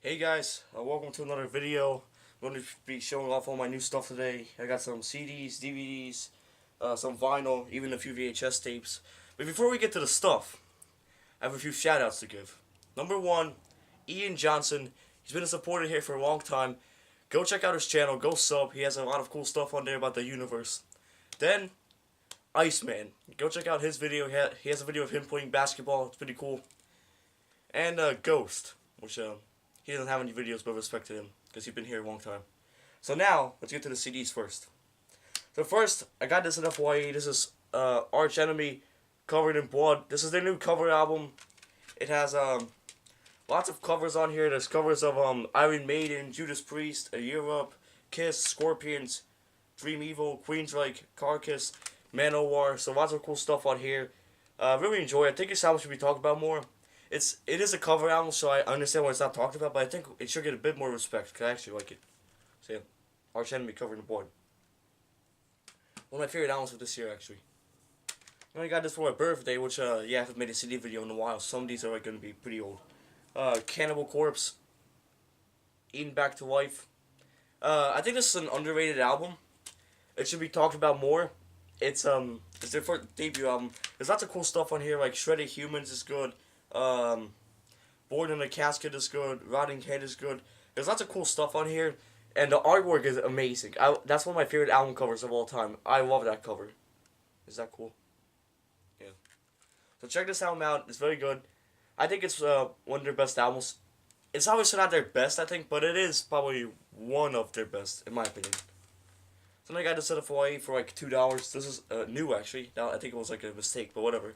Hey guys, welcome to another video. I'm going to be showing off all my new stuff today. I got some CDs, DVDs, some vinyl, even a few VHS tapes. But before we get to the stuff, I have a few shoutouts to give. Number one, Ian Johnson. He's been a supporter here for a long time. Go check out his channel, go sub. He has a lot of cool stuff on there about the universe. Then, Iceman. Go check out his video. He has a video of him playing basketball. It's pretty cool. And Ghost, which he doesn't have any videos, but respect to him because he's been here a long time. So now let's get to the CDs first. So first, I got this in FYE. This is Arch Enemy, Covered in Blood. This is their new cover album. It has lots of covers on here. There's covers of Iron Maiden, Judas Priest, A Year Up, Kiss, Scorpions, Dream Evil, Queensryche, Carcass, Manowar. So lots of cool stuff on here. Really enjoy it. I think this album should be talked about more. It is a cover album, so I understand why it's not talked about, but I think it should get a bit more respect, because I actually like it. So yeah, Arch Enemy, Covered in Blood. One of my favorite albums of this year, actually. I only got this for my birthday, which, yeah, I haven't made a CD video in a while. Some of these are, like, going to be pretty old. Cannibal Corpse, Eaten Back to Life. I think this is an underrated album. It should be talked about more. It's their first debut album. There's lots of cool stuff on here, like Shredded Humans is good. Born in a Casket is good. Rotting Head is good. There's lots of cool stuff on here, and the artwork is amazing. That's one of my favorite album covers of all time. I love that cover. Is that cool? Yeah. So check this album out. It's very good. I think it's one of their best albums. It's obviously not their best, I think, but it is probably one of their best, in my opinion. So I got this at a FYE for like $2. This is new, actually. Now I think it was like a mistake, but whatever.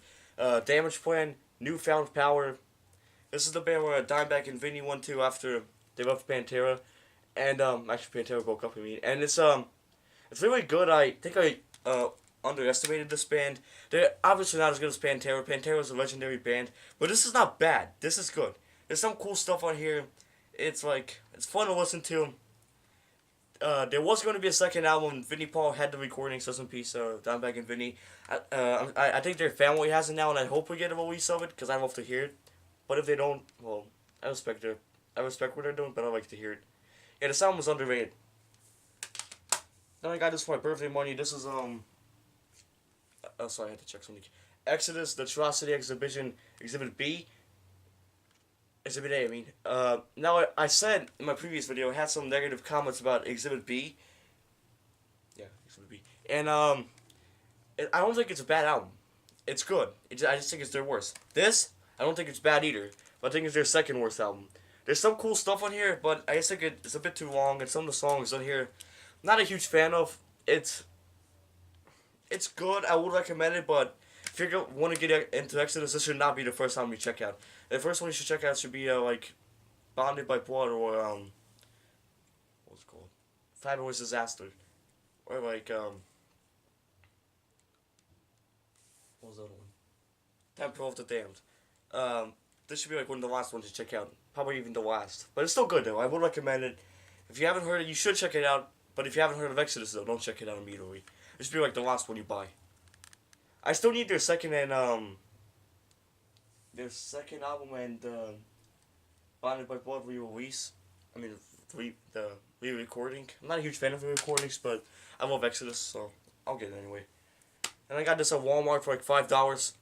Damage Plan, Newfound Power. This is the band where Dimebag and Vinny went to after they left Pantera, and actually Pantera broke up. I mean, and it's really good. I think I underestimated this band. They're obviously not as good as Pantera. Pantera is a legendary band, but this is not bad. This is good. There's some cool stuff on here. It's fun to listen to. There was going to be a second album. Vinnie Paul had the recordings. Rest in peace, Dimebag and Vinny. I think their family has it now, and I hope we get a release of it because I love to hear it. But if they don't, well, I respect what they're doing, but I like to hear it. Yeah, this album was underrated. Then I got this for my birthday money. This is oh, sorry, I had to check something. Exodus, the Atrocity Exhibition, Exhibit B. Exhibit A, I mean. Now, I said in my previous video, I had some negative comments about Exhibit B. Yeah, Exhibit B. And, I don't think it's a bad album. It's good. I just think it's their worst. This, I don't think it's bad either. But I think it's their second worst album. There's some cool stuff on here, but I just think it's a bit too long. And some of the songs on here, I'm not a huge fan of. It's good. I would recommend it, but if you want to get into Exodus, this should not be the first album you check out. The first one you should check out should be like Bonded by Blood or what's it called? Fabulous Disaster, or like what was the other one? Temple of the Damned. This should be like one of the last ones to check out. Probably even the last, but it's still good though. I would recommend it. If you haven't heard it, you should check it out. But if you haven't heard of Exodus though, don't check it out immediately. It should be like the last one you buy. I still need their second album and Bonded by Blood re-release. I mean, the re-recording. I'm not a huge fan of the recordings, but I love Exodus, so I'll get it anyway. And I got this at Walmart for like $5.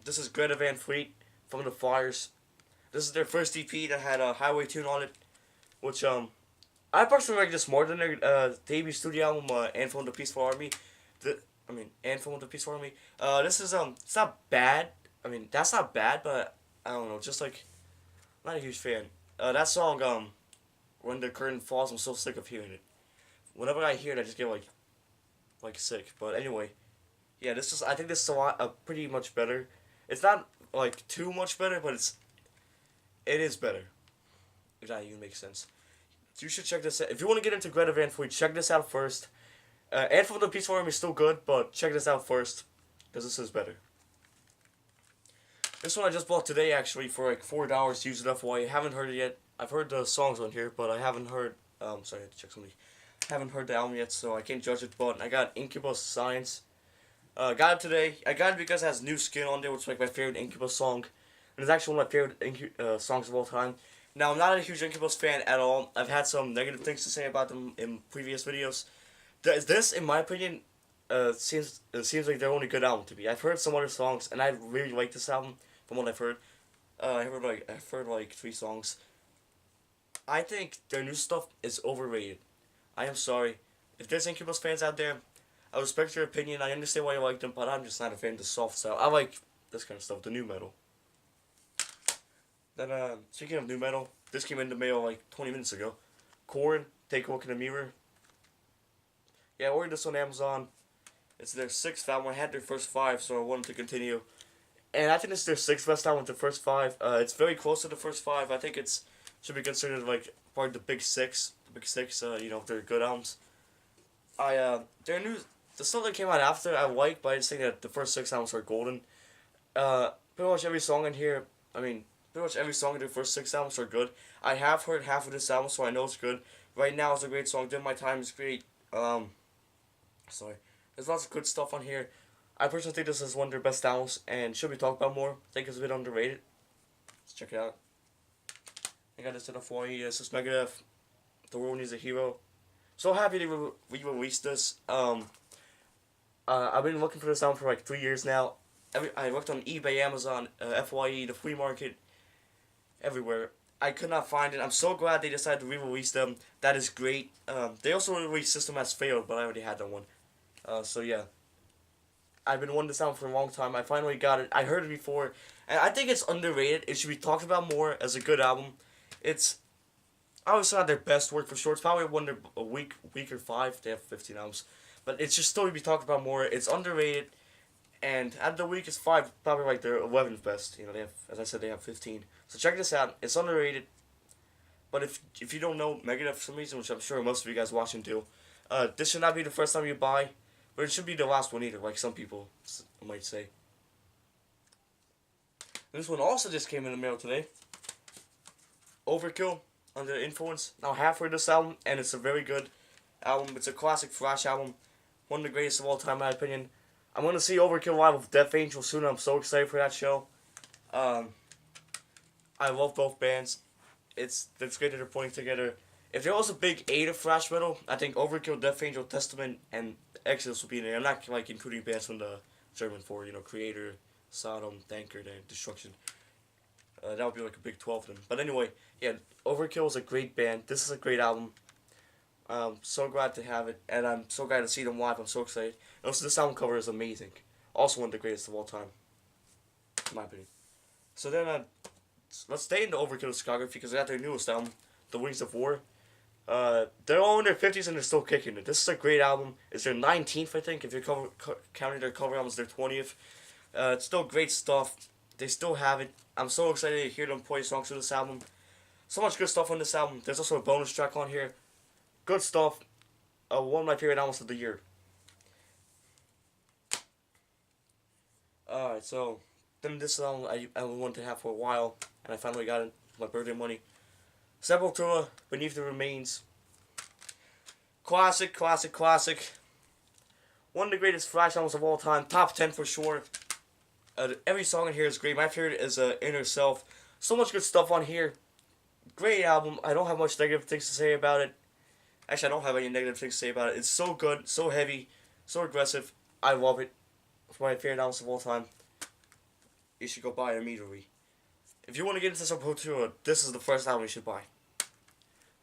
This is Greta Van Fleet from the Flyers. This is their first EP that had a Highway Tune on it, which I personally like this more than their debut studio album, Anthem of the Peaceful Army. Anthem of the Peaceful Army. This is it's not bad. I mean, that's not bad, but I don't know, just like, I'm not a huge fan. That song, When the Curtain Falls, I'm so sick of hearing it. Whenever I hear it, I just get like sick. But anyway, yeah, I think this is pretty much better. It's not like too much better, but it is better. If that even makes sense. So you should check this out. If you want to get into Greta Van Fleet, check this out first. Anthem of the Peaceful Army is still good, but check this out first, because this is better. This one I just bought today, actually, for like $4 to use it FYI. I haven't heard it yet. I've heard the songs on here, but I haven't heard, sorry, I had to check something. I haven't heard the album yet, so I can't judge it, but I got Incubus Science. Got it today. I got it because it has New Skin on there, which is like my favorite Incubus song. And it's actually one of my favorite songs of all time. Now, I'm not a huge Incubus fan at all. I've had some negative things to say about them in previous videos. This, in my opinion, seems like their only good album to me. I've heard some other songs, and I really like this album from what I've heard. I've heard like 3 songs. I think their new stuff is overrated. I am sorry. If there's Incubus fans out there, I respect your opinion. I understand why you like them, but I'm just not a fan of the soft style. I like this kind of stuff, the new metal. Then, speaking of new metal, this came in the mail like 20 minutes ago. Korn, Take a Look in the Mirror. Yeah, I ordered this on Amazon. It's their 6th album. I had their first 5, so I wanted to continue. And I think it's their 6th best album with the first 5. It's very close to the first 5. I think it's should be considered like part of the Big 6. The Big 6, they're good albums. The stuff that came out after I like, but I just think that the first 6 albums are golden. Pretty much every song in here, pretty much every song in the first 6 albums are good. I have heard half of this album, so I know it's good. Right Now is a great song. Then My Time is great. There's lots of good stuff on here. I personally think this is one of their best albums and should be talked about more. I think it's a bit underrated. Let's check it out. I got this in a FYE. This is Megadeth. The World Needs a Hero. So happy to re-release this. I've been looking for this album for like 3 years now. I looked on eBay, Amazon, FYE, the flea market, everywhere. I could not find it. I'm so glad they decided to re-release them. That is great. They also released System Has Failed, but I already had that one. So yeah. I've been wanting this album for a long time. I finally got it. I heard it before, and I think it's underrated. It should be talked about more as a good album. It's obviously not their best work for sure. It's probably one of a week or 5. They have 15 albums, but it's just still to be talked about more. It's underrated, and out of the weakest 5, probably like their 11th best. They have, as I said, they have 15. So check this out. It's underrated, but if you don't know Megadeth for some reason, which I'm sure most of you guys watching do, this should not be the first time you buy. But it should be the last one either, like some people might say. This one also just came in the mail today. Overkill, Under Influence. Now, I have heard this album, and it's a very good album. It's a classic thrash album. One of the greatest of all time, in my opinion. I'm going to see Overkill live with Death Angel soon. I'm so excited for that show. I love both bands. It's great that they're putting together. If there was a big 8 of thrash metal, I think Overkill, Death Angel, Testament, and Exodus would be in there. I'm not like including bands from the German 4, Creator, Sodom, Tankard, and Destruction. That would be like a big 12 of them. But anyway, yeah, Overkill is a great band. This is a great album. I'm so glad to have it, and I'm so glad to see them live. I'm so excited. And also, this album cover is amazing. Also one of the greatest of all time, in my opinion. So then, let's stay in the Overkill discography because they got their newest album, The Wings of War. They're all in their 50s and they're still kicking it. This is a great album. It's their 19th, I think. If you're counting their cover albums, their 20th. It's still great stuff. They still have it. I'm so excited to hear them play songs of this album. So much good stuff on this album. There's also a bonus track on here. Good stuff. One of my favorite albums of the year. Alright, so then this album I wanted to have for a while, and I finally got it. My birthday money. Sepultura, Beneath the Remains. Classic. One of the greatest thrash albums of all time. Top 10 for sure. Every song in here is great. My favorite is Inner Self. So much good stuff on here. Great album. I don't have much negative things to say about it. Actually, I don't have any negative things to say about it. It's so good, so heavy, so aggressive. I love it. It's one of my favorite albums of all time. You should go buy it immediately. If you want to get into Sepultura, this is the first album you should buy.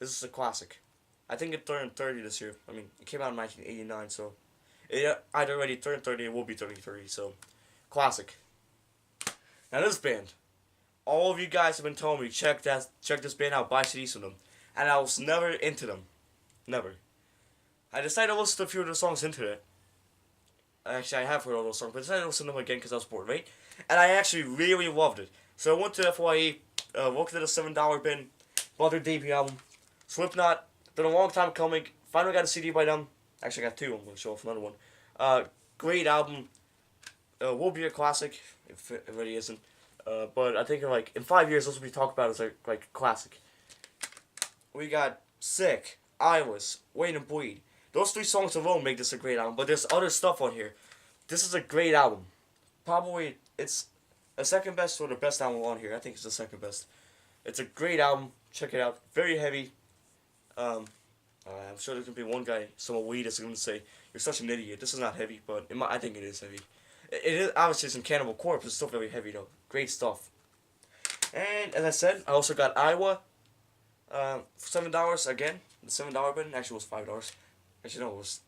This is a classic. I think it turned 30 this year. It came out in 1989, so it either already turned 30 or will be turning 30, so classic. Now this band, all of you guys have been telling me check this band out, buy CDs from them, and I was never into them, never. I decided to listen to a few of the songs into it. Actually, I have heard all those songs, but I decided to listen to them again because I was bored, right? And I actually really loved it. So I went to FYE, looked at a $7 bin, bought their debut album, Slipknot. Been a long time coming. Finally got a CD by them. Actually, I got 2. I'm going to show off another one. Great album. Will be a classic if it really isn't. But I think in 5 years, this will be talked about as like classic. We got Sick, Eyeless, Wait and Bleed. Those 3 songs alone make this a great album. But there's other stuff on here. This is a great album. Probably it's a second best or the best album on here. I think it's the second best. It's a great album. Check it out. Very heavy. I'm sure there's gonna be one guy, some weed, is gonna say, "You're such an idiot. This is not heavy," but I think it is heavy. It is obviously it's in Cannibal Corpse. It's still very heavy though. Great stuff. And as I said, I also got Iowa. For $7 again. The $7 bin actually was $5. Actually no, it was,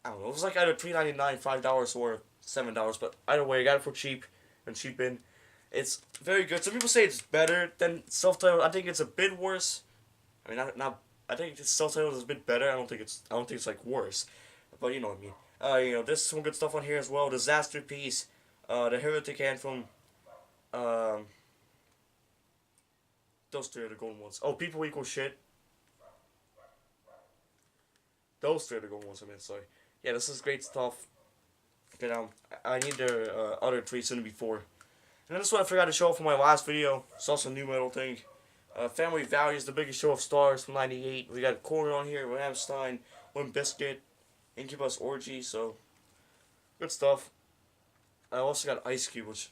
I don't know. It was like either $3.99, $5, or $7. But either way, I got it for cheap and cheap bin. It's very good. Some people say it's better than self-titled. I think it's a bit worse. I mean, not. I think it's self-titled is a bit better. I don't think it's like worse, but you know what I mean. There's some good stuff on here as well. Disaster Piece, the Heretic Anthem. Those three are the golden ones. Oh, People Equal Shit. Those three are the golden ones. I mean, sorry. Yeah, this is great stuff. Okay, I need their other three soon before. And then this one I forgot to show for my last video. It's also a new metal thing. Family Values, The Biggest Show of Stars from '98. We got Korn on here, Rammstein, Limp Bizkit, Incubus Orgy, so good stuff. I also got Ice Cube, which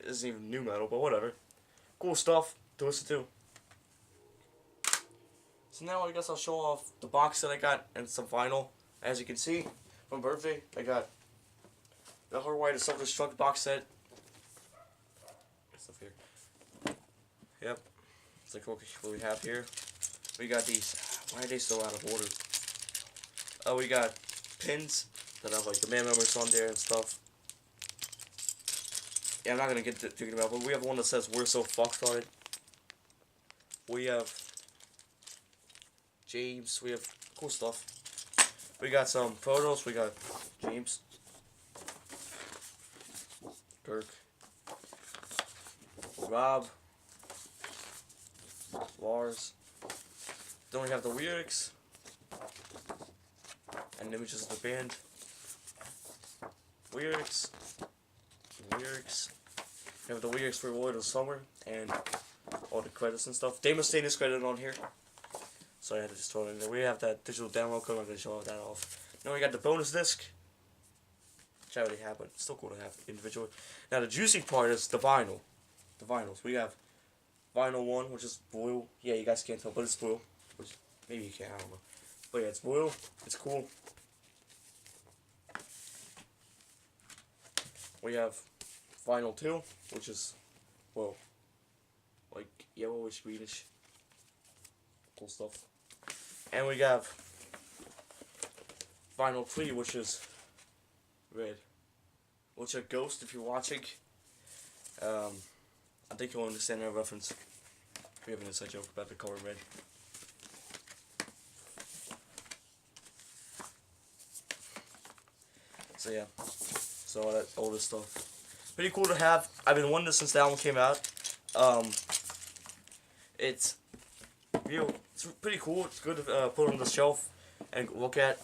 isn't even new metal, but whatever. Cool stuff to listen to. So now I guess I'll show off the box that I got and some vinyl. As you can see, from birthday, I got the Hardwired Self-Destruct box set. Stuff here. Yep. It's like what we have here. We got these. Why are they so out of order? Oh, we got pins that have like the band members on there and stuff. Yeah, I'm not gonna get figured out, but we have one that says "We're So Fucked" on it. We have James. We have cool stuff. We got some photos. We got James, Dirk, Rob, Lars. Then we have the lyrics and images of the band. Lyrics. We have the lyrics for Lord of Summer and all the credits and stuff. Dave Mustaine is credited on here, so I had to just throw it in there. We have that digital download code. I'm going to show that off. Then we got the bonus disc, which I already have, but it's still cool to have individually. Now the juicy part is the vinyl. The vinyls. We have vinyl 1, which is blue. Yeah, you guys can't tell, but it's blue. Which maybe you can, I don't know. But yeah, it's blue. It's cool. We have vinyl 2, which is, well, like yellowish, greenish. Cool stuff. And we have vinyl 3, which is red. Which is a ghost if you're watching. I think you'll understand our reference. We have an inside joke about the color red. So yeah. So all this stuff. Pretty cool to have. I've been wanting this since the album came out. It's pretty cool. It's good to put on the shelf and look at.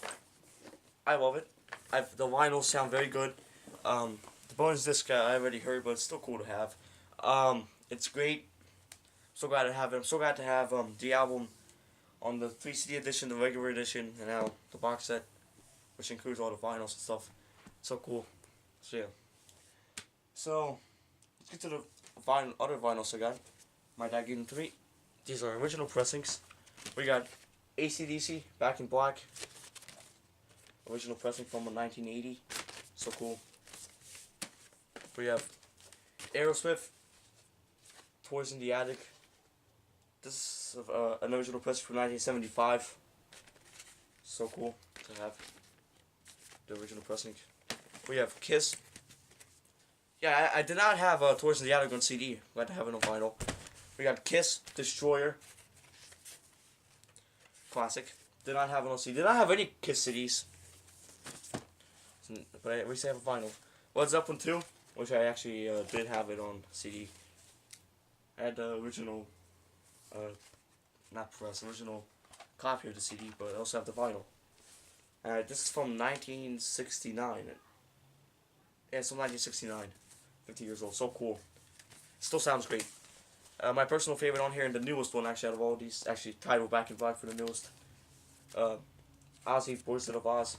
I love it. The vinyls sound very good. The bonus disc I already heard, but it's still cool to have. It's great. I'm so glad to have it. I'm so glad to have the album on the 3 CD edition, the regular edition, and now the box set, which includes all the vinyls and stuff. So cool. So yeah. So let's get to the other vinyls I got. My Dad Gave Them 3. These are original pressings. We got AC/DC, Back in Black. Original pressing from 1980. So cool. We have Aerosmith, Toys in the Attic. This is an original pressing from 1975. So cool to have the original pressing. We have Kiss. Yeah, I did not have Toys in the Attic on CD. Glad to have it on vinyl. We got Kiss, Destroyer. Classic. Did not have it on CD. Did not have any Kiss CDs. But at least I have a vinyl. What's Up 2, which I actually did have it on CD. I had the original, not press, original copy of the CD, but I also have the vinyl. This is from 1969. Yeah, it's from 1969. 50 years old. So cool. Still sounds great. My personal favorite on here, and the newest one actually out of all these, actually title Back in Black for the newest. Ozzy, Wizard of Oz.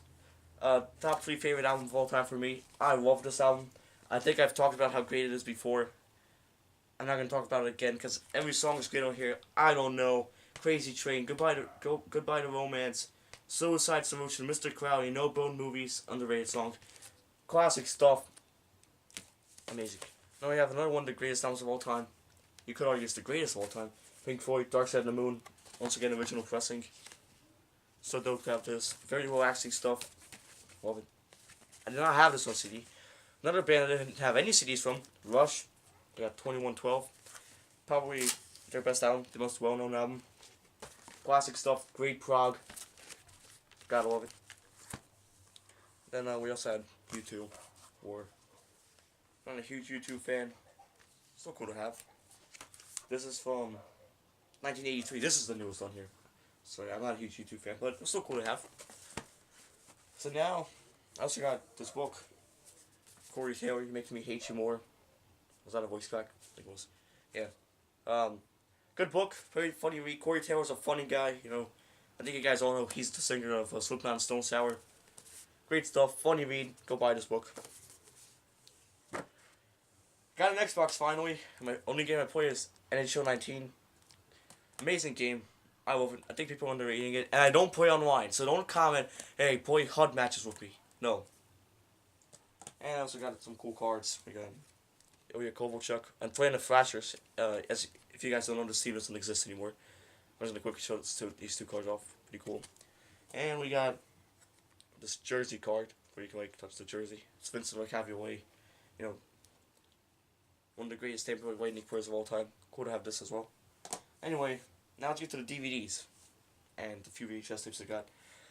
Top 3 favorite album of all time for me. I love this album. I think I've talked about how great it is before. I'm not gonna talk about it again because every song is great on here. I Don't Know, Crazy Train, Goodbye to Romance, Suicide Solution, Mr. Crowley, No Bone Movies, underrated song, classic stuff, amazing. Now we have another one of the greatest albums of all time. You could argue it's the greatest of all time. Pink Floyd, Dark Side of the Moon, once again original pressing. So dope to have this. Very relaxing stuff. Love it. I did not have this on CD. Another band I didn't have any CDs from, Rush. They got 2112. Probably their best album, the most well-known album. Classic stuff, great prog. Gotta love it. Then we also had U2. I'm not a huge U2 fan. Still cool to have. This is from 1983. This is the newest on here. So yeah, I'm not a huge U2 fan, but it's still cool to have. So now, I also got this book. Corey Taylor, You Make Me Hate You More. Was that a voice crack? I think it was. Yeah. Good book. Very funny read. Corey Taylor's a funny guy. You know, I think you guys all know he's the singer of Slipknot and Stone Sour. Great stuff. Funny read. Go buy this book. Got an Xbox finally. My only game I play is NHL 19. Amazing game. I love it. I think people are underrating it. And I don't play online, so don't comment, hey, play HUD matches with me. No. And I also got some cool cards. We got Ilya Kovalchuk. I'm playing the Thrashers. As if you guys don't know, this team doesn't exist anymore. I'm just going to quickly show these two cards off. Pretty cool. And we got this jersey card where you can like touch the jersey. It's Vincent McCavieway. You know, one of the greatest Tampa Bay Lightning players of all time. Cool to have this as well. Anyway, now let's get to the DVDs and the few VHS tapes I got.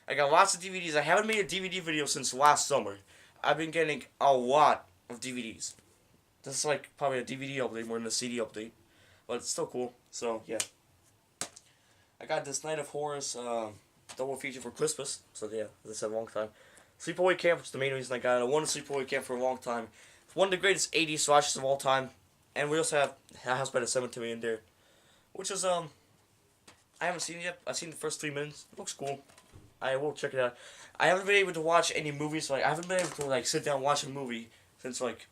I got lots of DVDs. I haven't made a DVD video since last summer. I've been getting a lot of DVDs. This is like probably a DVD update more than a CD update. But it's still cool. So, yeah. I got this Night of Horrors double feature for Christmas. So, yeah, as I said, a long time. Sleepaway Camp, which is the main reason I got it. I wanted Sleepaway Camp for a long time. It's one of the greatest 80s slashes of all time. And we also have House by the Cemetery in there. Which is, I haven't seen it yet. I've seen the first 3 minutes. It looks cool. I will check it out. I haven't been able to watch any movies. Like I haven't been able to like sit down and watch a movie since like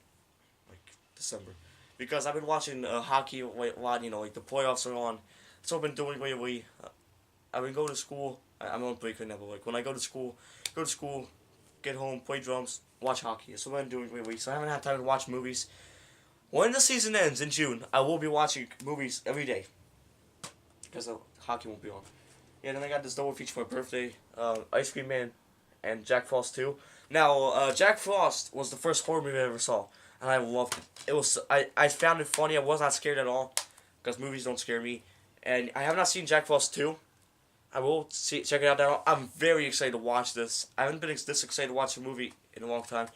December, because I've been watching hockey a lot. You know, like the playoffs are on. So I've been doing lately. I've been going to school. I'm on break right now, but like when I go to school, get home, play drums, watch hockey. That's what I've been doing lately. So I haven't had time to watch movies. When the season ends in June, I will be watching movies every day because the hockey won't be on. Yeah, then I got this double feature for my birthday, Ice Cream Man and Jack Frost 2. Now, Jack Frost was the first horror movie I ever saw, and I loved it. I found it funny. I was not scared at all, because movies don't scare me. And I have not seen Jack Frost 2. I will check it out now. I'm very excited to watch this. I haven't been this excited to watch a movie in a long time.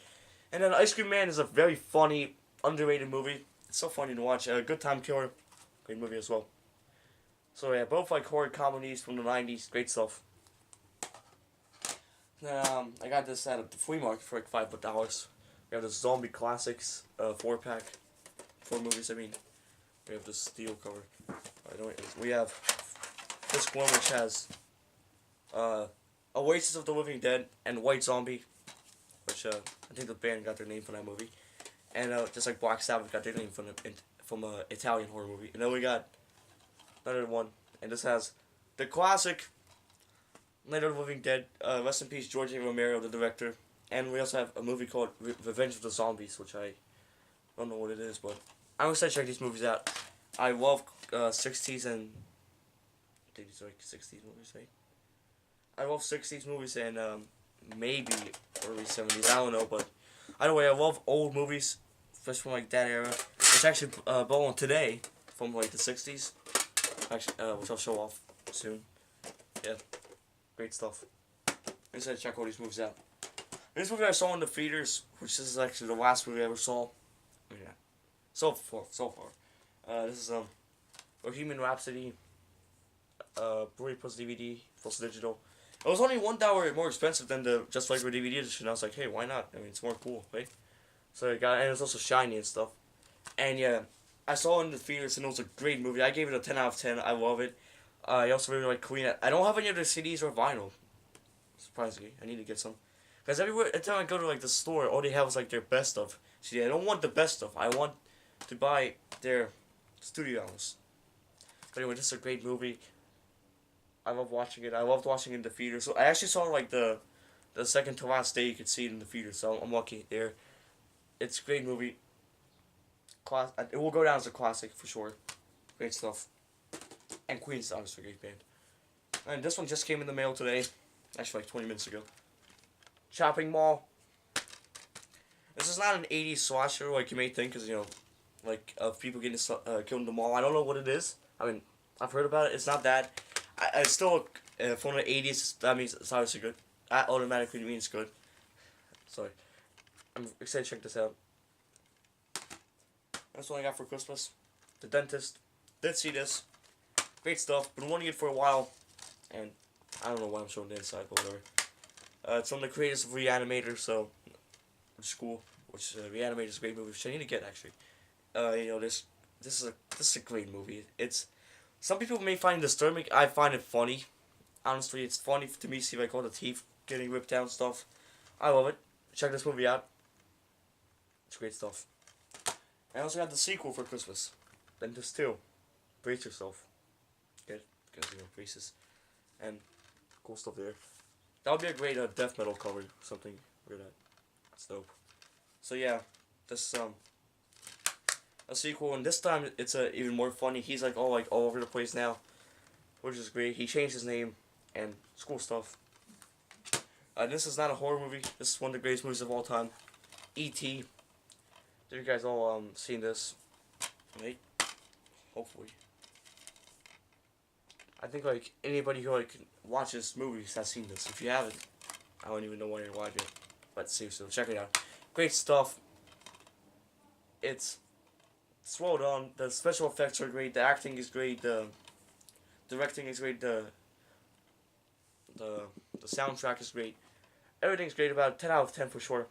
And then Ice Cream Man is a very funny, underrated movie. It's so funny to watch. Good Time Killer, great movie as well. So yeah, both like horror comedies from the 90s, great stuff. I got this at the flea market for like $5. We have the Zombie Classics 4-pack, 4 movies. I mean, we have the steel cover. We have this one which has Oasis of the Living Dead and White Zombie, which I think the band got their name from that movie, and just like Black Sabbath got their name from an Italian horror movie. And then we got another one, and this has the classic Night of the Living Dead, rest in peace George A. Romero, the director, and we also have a movie called Revenge of the Zombies, which I don't know what it is, but I'm excited to check these movies out. I love 60s and I think these are like 60s movies, right? I love 60s movies and maybe early 70s, I don't know, but either way, I love old movies, especially from like that era. It's actually born today from like the 60s. Actually, which I'll show off soon. Yeah, great stuff. I'm excited to check all these movies out. This movie I saw in the theaters, which is actually the last movie I ever saw. Yeah, so far. This is Bohemian Rhapsody, Blu-ray plus DVD plus digital. It was only $1 more expensive than the just regular DVD edition. I was like, hey, why not? I mean, it's more cool, right? So I got, and it's also shiny and stuff. And yeah, I saw it in the theaters, and it was a great movie. I gave it a 10 out of 10. I love it. I also really like Queen. I don't have any of the CDs or vinyl. Surprisingly, I need to get some. Because every time I go to like the store, all they have is like their best of CD. I don't want the best of. I want to buy their studio hours. But anyway, this is a great movie. I love watching it. I loved watching it in the theater. So I actually saw like the second to last day you could see it in the theater. So I'm lucky there. It's a great movie. It will go down as a classic for sure. Great stuff. And Queen's obviously a great band. And this one just came in the mail today. Actually like 20 minutes ago. Shopping Mall. This is not an 80s slasher like you may think, because, you know, like, of people getting killed in the mall. I don't know what it is. I mean, I've heard about it. It's not that. I still, from the 80s, that means it's obviously good. That automatically means good. Sorry. I'm excited to check this out. That's what I got for Christmas. The Dentist. Did see this. Great stuff. Been wanting it for a while. And I don't know why I'm showing the inside, but whatever. It's from the creators of Reanimator, so which is cool. Which Reanimator is a great movie, which I need to get actually. You know, this is a great movie. It's some people may find it disturbing. I find it funny. Honestly, it's funny to me. See like all the teeth getting ripped out and stuff. I love it. Check this movie out. It's great stuff. I also got the sequel for Christmas. Dentist 2. Brace yourself. Good, because you know braces and cool stuff there. That would be a great death metal cover, something weird. That's dope. So yeah, this a sequel, and this time it's even more funny. He's like all over the place now, which is great. He changed his name, and it's cool stuff. This is not a horror movie. This is one of the greatest movies of all time. E.T. Have you guys all seen this? Right? Hopefully. I think like anybody who like watches movies has seen this. If you haven't, I don't even know why you're watching it. But seriously, check it out. Great stuff. It's well done. The special effects are great. The acting is great. The directing is great. The soundtrack is great. Everything's great about it. 10 out of 10 for sure.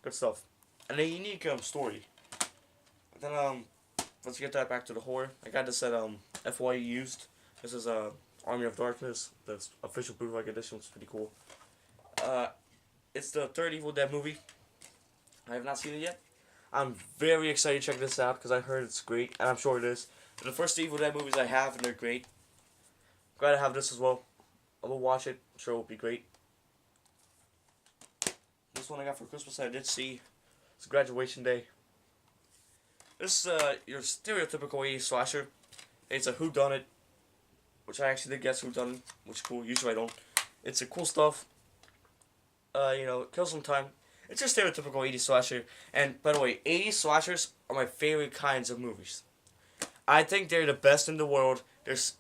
Good stuff. And a unique story. Then let's get that back to the horror. I got this at FYE used. This is Army of Darkness. The official bootleg edition. It's pretty cool. It's the third Evil Dead movie. I have not seen it yet. I'm very excited to check this out because I heard it's great, and I'm sure it is. And the first Evil Dead movies I have, and they're great. Glad to have this as well. I will watch it. I'm sure it will be great. This one I got for Christmas I did see. It's Graduation Day. This is your stereotypical 80s slasher. It's a whodunit, which I actually did guess whodunit, which is cool. Usually I don't. It's a cool stuff. You know, kill some time. It's your stereotypical 80s slasher. And by the way, 80s slashers are my favorite kinds of movies. I think they're the best in the world. There's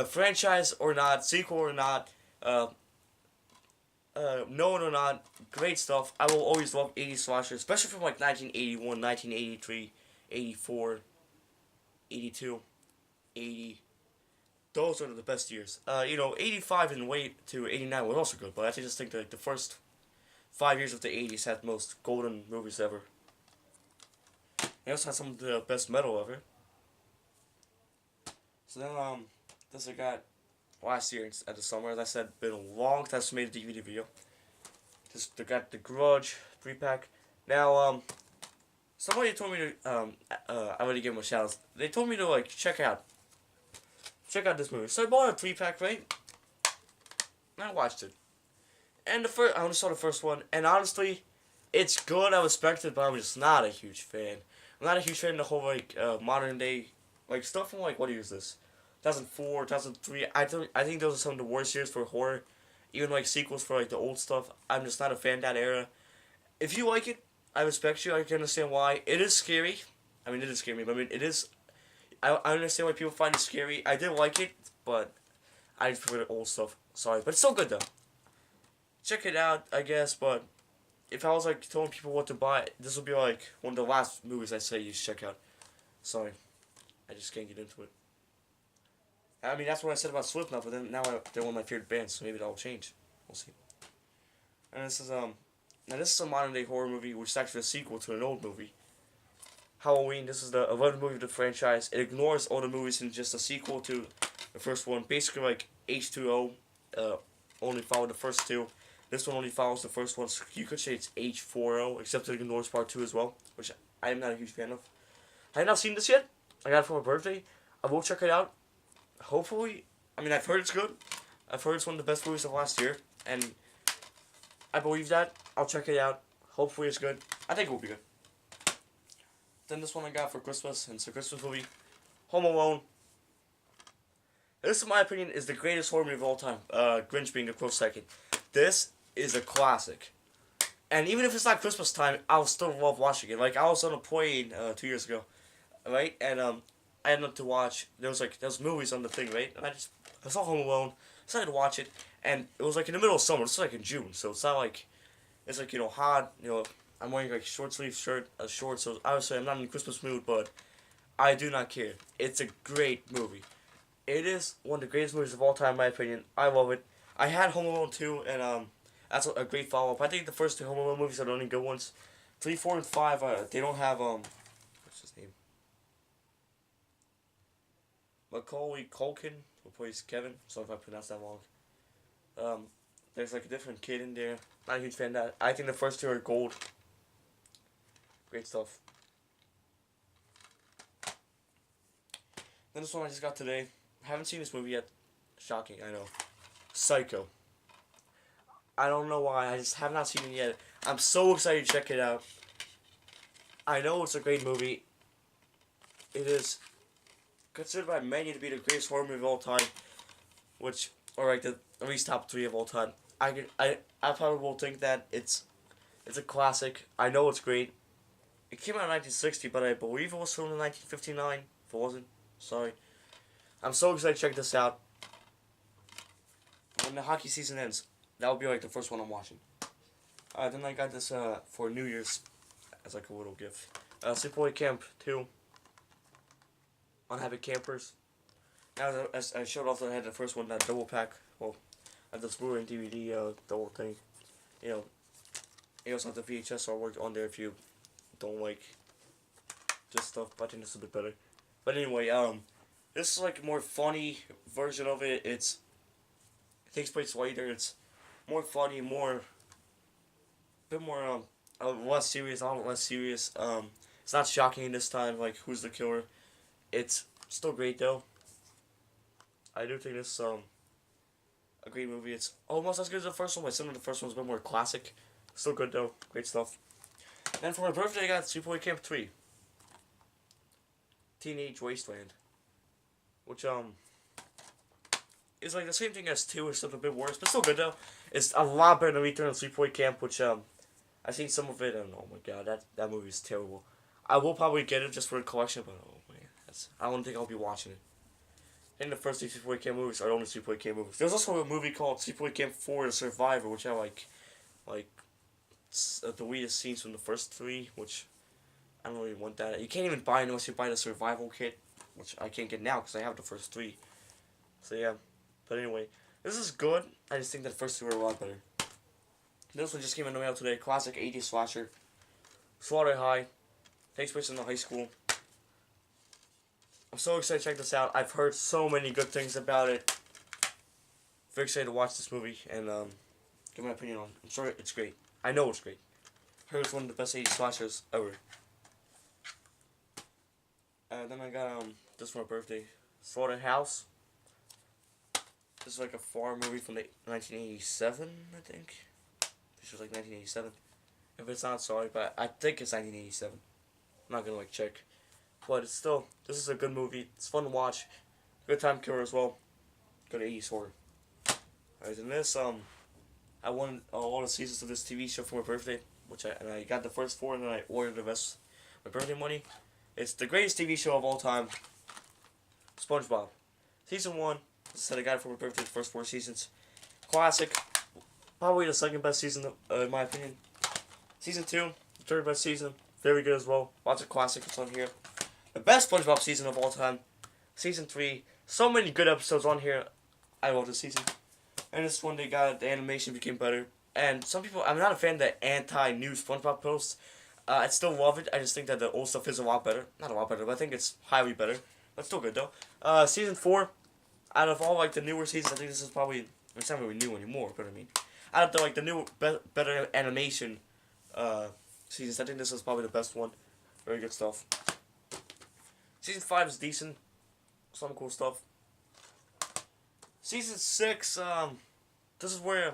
franchise or not, sequel or not, known or not, great stuff. I will always love 80s slashers, especially from like 1981, 1983, 84, 82, 80. Those are the best years. You know, 85 and way to 89 was also good, but I just think that like, the first 5 years of the 80s had the most golden movies ever. They also had some of the best metal ever. So then, this I got last year at the summer. As I said, been a long time since I made a DVD video. Just I got the Grudge 3-pack. Now, somebody told me to, I already gave them a shout out. They told me to, like, check out this movie. So I bought a 3-pack, right? And I watched it. And I only saw the first one, and honestly, it's good. I respect it, but I'm just not a huge fan. I'm not a huge fan of the whole, like, modern day, like, stuff from, like, what year is this? 2004, 2003, I think those are some of the worst years for horror. Even like sequels for like the old stuff. I'm just not a fan of that era. If you like it, I respect you. I can understand why. It is scary. I mean, it is scary, but I mean, it is. I understand why people find it scary. I did like it, but I just prefer the old stuff. Sorry, but it's so good though. Check it out, I guess. But if I was like telling people what to buy, this would be like one of the last movies I say you should check out. Sorry, I just can't get into it. I mean, that's what I said about Slipknot, but then now they're one of my favorite bands, so maybe that'll change. We'll see. And this is a modern day horror movie, which is actually a sequel to an old movie. Halloween. This is the 11th movie of the franchise. It ignores all the movies and just a sequel to the first one. Basically, like H2O, only followed the first two. This one only follows the first one, so you could say it's H4O, except it ignores part 2 as well, which I am not a huge fan of. I have not seen this yet. I got it for my birthday. I will check it out. Hopefully, I mean, I've heard it's good. I've heard it's one of the best movies of last year, and I believe that. I'll check it out. Hopefully it's good. I think it will be good. Then this one I got for Christmas, and it's a Christmas movie. Home Alone. This, in my opinion, is the greatest horror movie of all time. Grinch being a close second. This is a classic. And even if it's not Christmas time, I'll still love watching it. Like, I was on a plane 2 years ago, right? And I ended up to watch, there was movies on the thing, right? And I saw Home Alone, decided to watch it, and it was like in the middle of summer. It's like in June, so it's not like, it's like, hot, I'm wearing like a short sleeve shirt, a short, so obviously I'm not in the Christmas mood, but I do not care. It's a great movie. It is one of the greatest movies of all time, in my opinion. I love it. I had Home Alone 2, and that's a great follow-up. I think the first two Home Alone movies are the only good ones. 3, 4, and 5, they don't have, what's his name? Macaulay Culkin, who plays Kevin. Sorry if I pronounced that wrong. There's like a different kid in there. Not a huge fan of that. I think the first two are gold. Great stuff. Then this one I just got today. Haven't seen this movie yet. Shocking, I know. Psycho. I don't know why. I just have not seen it yet. I'm so excited to check it out. I know it's a great movie. It is considered by many to be the greatest horror movie of all time. Which, or like the at least top 3 of all time. I probably will think that it's a classic. I know it's great. It came out in 1960, but I believe it was filmed in 1959. If it wasn't, sorry. I'm so excited to check this out. When the hockey season ends, that will be like the first one I'm watching. Then I got this for New Year's as like a little gift. Sleepaway Camp 2. Unhappy Campers. Now as I showed off that I had the first one, that double pack. Well, I had this Blu-ray and DVD double thing. You also have the VHS, so I'll work on there if you don't like this stuff. But I think this is a bit better. But anyway, this is like a more funny version of it. It takes place later. It's more funny, a bit more less serious, a lot less serious. It's not shocking this time. Like, who's the killer? It's still great though. I do think this is a great movie. It's almost as good as the first one, but some of the first one's a bit more classic. Still good though. Great stuff. Then for my birthday, I got Sleepaway Camp 3. Teenage Wasteland. Which is like the same thing as 2, except a bit worse, but still good though. It's a lot better than Return of Sleepaway Camp, which I've seen some of it, and oh my god, that movie is terrible. I will probably get it just for a collection, but oh man, I don't think I'll be watching it. I think the first 2 Sleepaway Camp movies are the only Sleepaway Camp movies. There's also a movie called Sleepaway Camp 4: The Survivor, which I like the weirdest scenes from the first 3, which I don't really want that. You can't even buy it unless you buy the survival kit, which I can't get now because I have the first 3. So yeah, but anyway, this is good. I just think that the first 2 are a lot better. This one just came in the mail today. Classic 80s slasher. Slaughter High. Takes place in the high school. I'm so excited to check this out. I've heard so many good things about it. Very excited to watch this movie and give my opinion on it. I'm sure it's great. I know it's great. I heard it's one of the best 80s slashers ever. Then I got this for my birthday. Slaughterhouse. This is like a horror movie from 1987, I think. This was like 1987. If it's not, sorry, but I think it's 1987. I'm not gonna like check. But it's still, this is a good movie. It's fun to watch. Good time killer as well. Good 80s horror. Alright, and this, I won all the seasons of this TV show for my birthday. And I got the first 4 and then I ordered the rest with my birthday money. It's the greatest TV show of all time. SpongeBob. Season 1. As I said, I got it for my birthday, the first 4 seasons. Classic. Probably the second best season, in my opinion. Season 2, the third best season. Very good as well. Lots of classics on here. The best SpongeBob season of all time. Season 3. So many good episodes on here. I love this season. And this one, the animation became better. And some people, I'm not a fan of the anti-new SpongeBob posts. I still love it. I just think that the old stuff is a lot better. Not a lot better, but I think it's highly better. But still good though. Season 4. Out of all like the newer seasons, I think this is probably, it's not really new anymore, but I mean, out of the new better animation seasons, I think this is probably the best one. Very good stuff. Season 5 is decent. some cool stuff. Season 6, this is where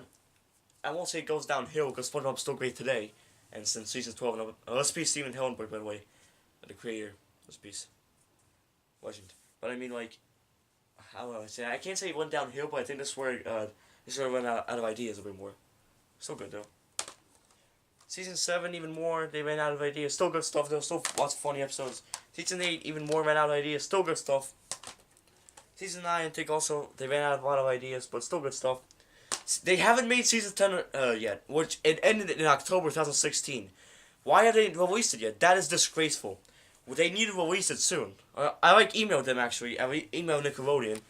I won't say it goes downhill because SpongeBob's still great today. And since season 12, let's be Stephen Hillenburg, by the way, the creator. Let's be legend. But I mean, like, how do I say? I can't say it went downhill, but I think this is where they sort of went out of ideas a bit more. Still good though. Season 7, even more. They ran out of ideas. Still good stuff though. Still lots of funny episodes. Season 8, even more ran out of ideas. Still good stuff. Season 9, I think also they ran out of a lot of ideas, but still good stuff. They haven't made season 10 yet, which it ended in October 2016. Why have they released it yet? That is disgraceful. They need to release it soon. I like emailed them actually. I emailed Nickelodeon.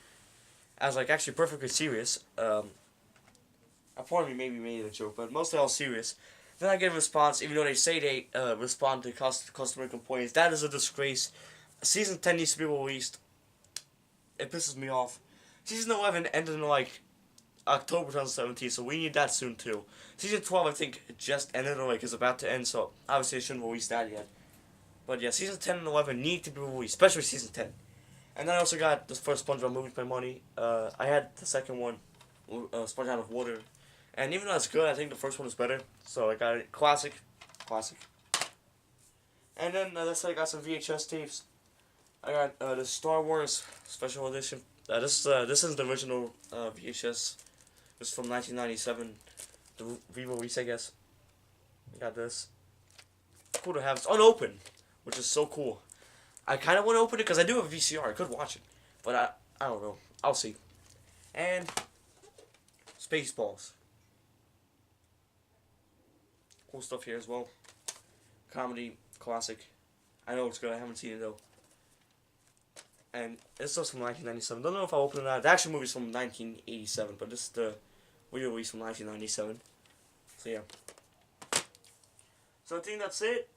I was like actually perfectly serious. I probably maybe made a joke, but mostly all serious. Then I get a response, even though they say they respond to customer complaints. That is a disgrace. Season 10 needs to be released. It pisses me off. Season 11 ended in like October 2017, so we need that soon too. Season 12 I think it just ended or like is about to end, so obviously I shouldn't release that yet. But yeah, season 10 and 11 need to be released, especially season 10. And then I also got the first SpongeBob movie for my money. I had the second one, Sponge Out of Water. And even though it's good, I think the first one is better. So I got it. Classic. And then that's how I got some VHS tapes. I got the Star Wars Special Edition. This is the original VHS. It's from 1997. The re-release, I guess. I got this. Cool to have. It's unopened, which is so cool. I kind of want to open it because I do have a VCR. I could watch it, but I don't know. I'll see. And Spaceballs. Cool stuff here as well. Comedy, classic. I know it's good. I haven't seen it though. And it's also from 1997. Don't know if I'll open it or not. The actual movie's from 1987, but this is the re-release from 1997. So yeah. So I think that's it.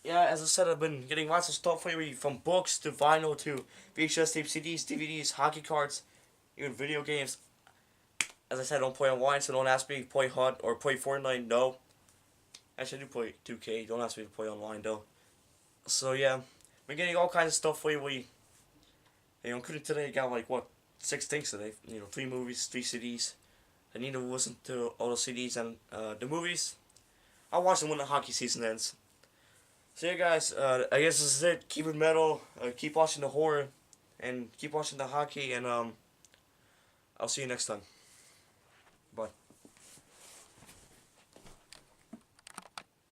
Yeah, as I said, I've been getting lots of stuff for you, from books to vinyl to VHS tapes, CDs, DVDs, hockey cards, even video games. As I said, I don't play online, so don't ask me to play HUD or play Fortnite. No. Actually, I do play 2K. Don't ask me to play online though. So yeah, we're getting all kinds of stuff for you. Including today, I got like what 6 things today. 3 movies, 3 CDs. I need to listen to all the CDs and the movies. I'll watch them when the hockey season ends. So yeah, guys, I guess this is it. Keep it metal. Keep watching the horror, and keep watching the hockey. And I'll see you next time.